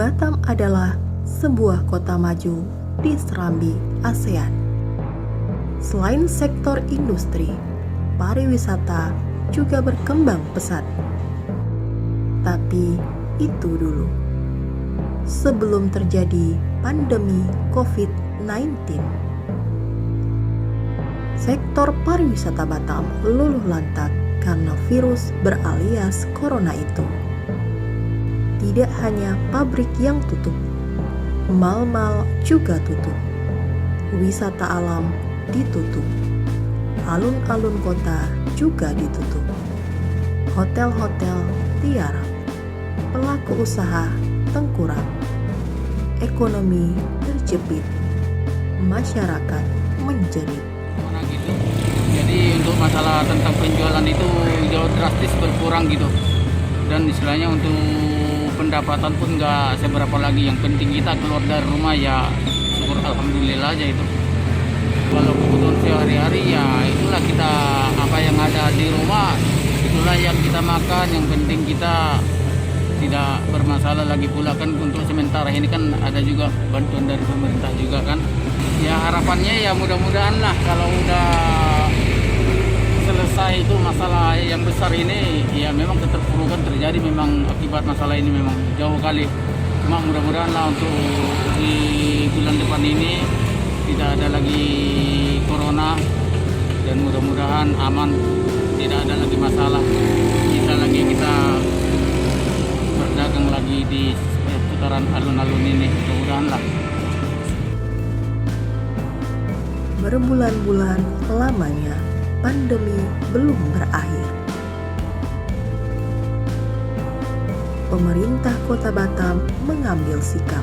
Batam adalah sebuah kota maju di serambi ASEAN. Selain sektor industri, pariwisata juga berkembang pesat. Tapi itu dulu, sebelum terjadi pandemi COVID-19. Sektor pariwisata Batam luluh lantak karena virus beralias corona itu. Tidak hanya pabrik yang tutup, mal-mal juga tutup. Wisata alam ditutup. Alun-alun kota juga ditutup. Hotel-hotel tiarap. Pelaku usaha tengkurap. Ekonomi terjepit. Masyarakat menjerit. Gitu. Jadi untuk masalah tentang penjualan itu jauh drastis berkurang gitu. Dan istilahnya untuk pendapatan pun nggak seberapa lagi. Yang penting kita keluar dari rumah ya syukur alhamdulillah aja itu. Kalau kebutuhan sehari-hari ya itulah kita apa yang ada di rumah itulah yang kita makan. Yang penting kita tidak bermasalah lagi pula kan. Untuk sementara ini kan ada juga bantuan dari pemerintah juga kan. Ya harapannya ya mudah-mudahan lah kalau udah selesai itu masalah yang besar ini ya memang keterpurukan terjadi memang akibat masalah ini memang jauh kali. Cuma mudah-mudahan lah untuk di bulan depan ini tidak ada lagi corona dan mudah-mudahan aman, tidak ada lagi masalah. Kita berdagang lagi di putaran alun-alun ini, mudah-mudahan lah. Berbulan-bulan lamanya pandemi belum berakhir. Pemerintah Kota Batam mengambil sikap.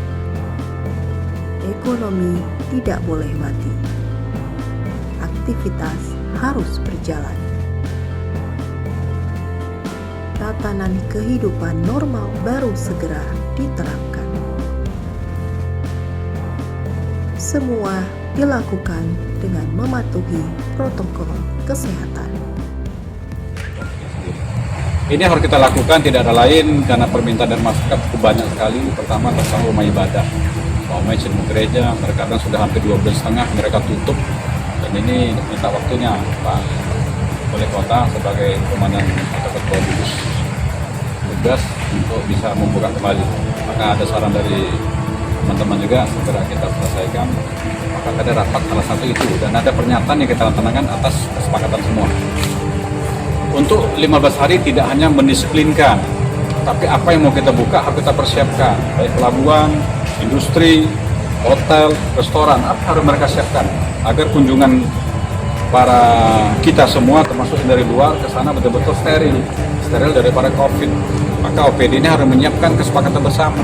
Ekonomi tidak boleh mati. Aktivitas harus berjalan. Tatanan kehidupan normal baru segera diterapkan. Semua dilakukan dengan mematuhi protokol kesehatan. Ini harus kita lakukan tidak ada lain karena permintaan dari masyarakat cukup banyak sekali. Pertama tentang rumah ibadah, umpamanya semua gereja mereka kan sudah hampir 2 bulan setengah mereka tutup, dan ini minta waktunya Pak Wali Kota sebagai komandan atau ketua gugus tugas untuk bisa membuka kembali. Maka ada saran dari teman-teman juga segera kita selesaikan. Maka ada rapat salah satu itu dan ada pernyataan yang kita laksanakan atas kesepakatan semua. Untuk 15 hari tidak hanya mendisiplinkan, tapi apa yang mau kita buka harus kita persiapkan, baik pelabuhan, industri, hotel, restoran, apa harus mereka siapkan agar kunjungan para kita semua termasuk dari luar ke sana betul-betul steril daripada COVID. Maka OPD ini harus menyiapkan kesepakatan bersama.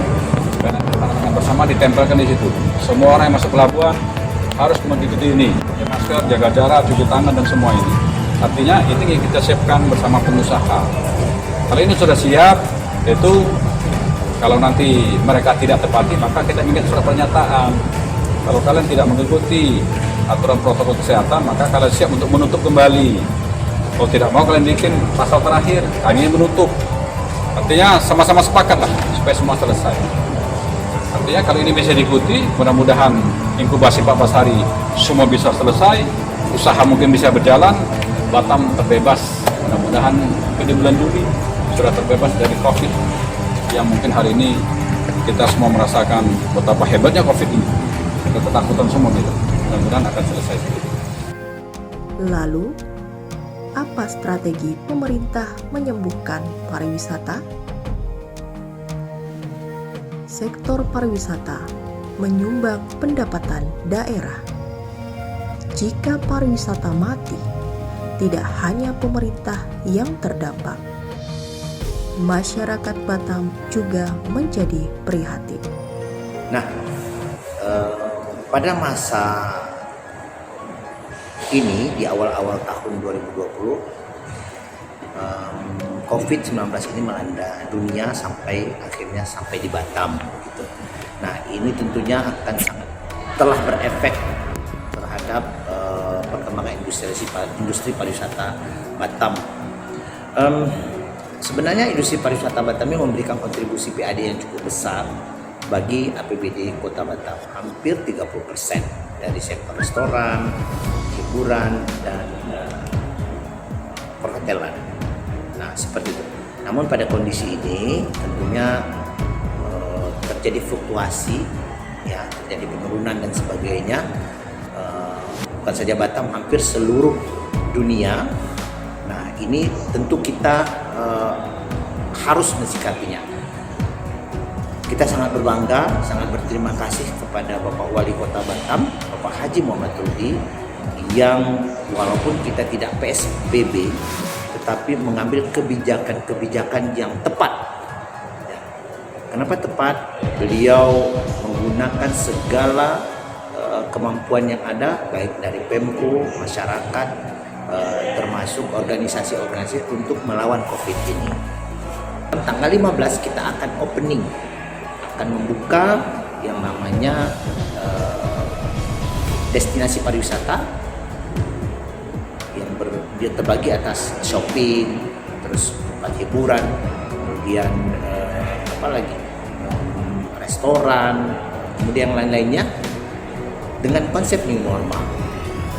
Dan tangan bersama ditempelkan di situ. Semua orang yang masuk pelabuhan harus mengikuti ini, pakai masker, jaga jarak, cuci tangan dan semua ini. Artinya ini yang kita siapkan bersama pengusaha. Kalau ini sudah siap, itu kalau nanti mereka tidak tepati maka kita minta surat pernyataan. Kalau kalian tidak mengikuti aturan protokol kesehatan maka kalian siap untuk menutup kembali. Kalau tidak mau kalian bikin pasal terakhir, kami menutup. Artinya sama-sama sepakat lah supaya semua selesai. Artinya kalau ini bisa diikuti, mudah-mudahan inkubasi 14 hari semua bisa selesai, usaha mungkin bisa berjalan, Batam terbebas. Mudah-mudahan di bulan Juli sudah terbebas dari COVID yang mungkin hari ini kita semua merasakan betapa hebatnya COVID ini. Kita ketakutan semua gitu. Mudah-mudahan akan selesai. Lalu, apa strategi pemerintah menyembuhkan pariwisata? Sektor pariwisata menyumbang pendapatan daerah. Jika pariwisata mati, tidak hanya pemerintah yang terdampak. Masyarakat Batam juga menjadi prihatin. Nah, pada masa ini di awal-awal tahun 2020, COVID-19 ini melanda dunia akhirnya sampai di Batam gitu. Nah, ini tentunya akan telah berefek terhadap perkembangan industri pariwisata Batam. Sebenarnya industri pariwisata Batam ini memberikan kontribusi PAD yang cukup besar bagi APBD Kota Batam, hampir 30% dari sektor restoran, hiburan, dan perhotelan. Nah, seperti itu. Namun pada kondisi ini tentunya terjadi fluktuasi, ya, terjadi penurunan dan sebagainya. Bukan saja Batam, hampir seluruh dunia. Nah, ini tentu kita harus mensikapinya. Kita sangat berbangga, sangat berterima kasih kepada Bapak Wali Kota Batam, Bapak Haji Muhammad Rudi, yang walaupun kita tidak PSBB, tetapi mengambil kebijakan-kebijakan yang tepat. Ya. Kenapa tepat? Beliau menggunakan segala kemampuan yang ada, baik dari Pemko, masyarakat, termasuk organisasi-organisasi untuk melawan COVID ini. Tanggal 15 kita akan opening, akan membuka yang namanya destinasi pariwisata yang dia terbagi atas shopping, terus tempat hiburan, kemudian restoran, kemudian lain-lainnya dengan konsep new normal.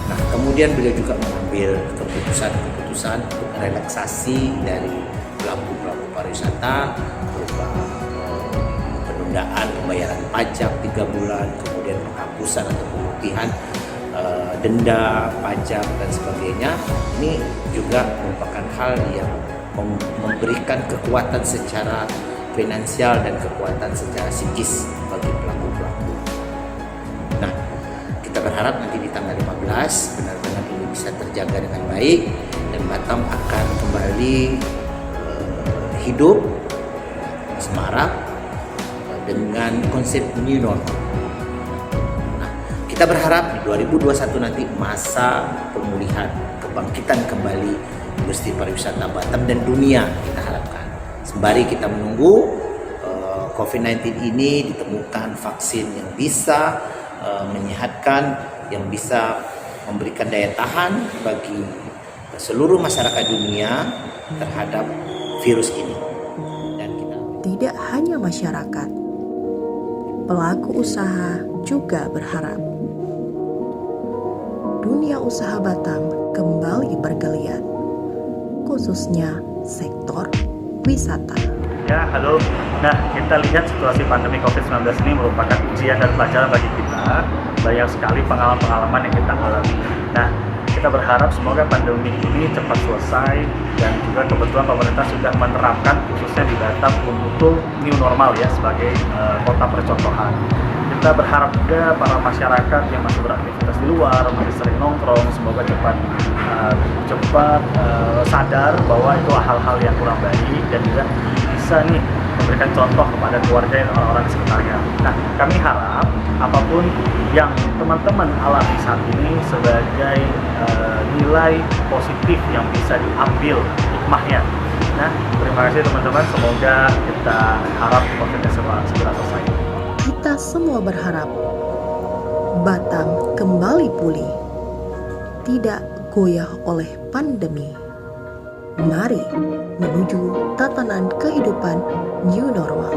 Nah, kemudian beliau juga mengambil keputusan untuk relaksasi dari pelaku-pelaku pariwisata berupa penundaan pembayaran pajak 3 bulan, kemudian penghapusan atau pemutihan denda pajak dan sebagainya. Ini juga merupakan hal yang memberikan kekuatan secara finansial dan kekuatan secara psikis bagi pelaku-pelaku. Nah, kita berharap nanti di tanggal 15 benar-benar ini bisa terjaga dengan baik dan Batam akan kembali hidup semarak dengan konsep new normal. Nah, kita berharap di 2021 nanti masa pemulihan, kebangkitan kembali industri pariwisata Batam dan dunia kita harapkan. Sembari kita menunggu COVID-19 ini ditemukan vaksin yang bisa menyehatkan, yang bisa memberikan daya tahan bagi seluruh masyarakat dunia terhadap virus ini. Dan kita Tidak hanya masyarakat, pelaku usaha juga berharap dunia usaha Batam kembali bergeliat, khususnya sektor wisata. Ya, halo. Nah, kita lihat situasi pandemi COVID-19 ini merupakan ujian dan pelajaran bagi kita. Banyak sekali pengalaman-pengalaman yang kita alami. Nah, kita berharap semoga pandemi ini cepat selesai dan juga kebetulan pemerintah sudah menerapkan khususnya di Batam untuk new normal ya sebagai kota percontohan. Kita berharap juga para masyarakat yang masih beraktivitas di luar, masih sering nongkrong, semoga cepat sadar bahwa itu hal-hal yang kurang baik dan juga bisa nih memberikan contoh kepada keluarga dan orang-orang di sekitarnya. Nah, kami harap apapun yang teman-teman alami saat ini sebagai nilai positif yang bisa diambil hikmahnya. Nah, terima kasih teman-teman. Semoga kita harap COVID-nya segera selesai. Kita semua berharap Batam kembali pulih, tidak goyah oleh pandemi. Mari menuju tatanan kehidupan new normal.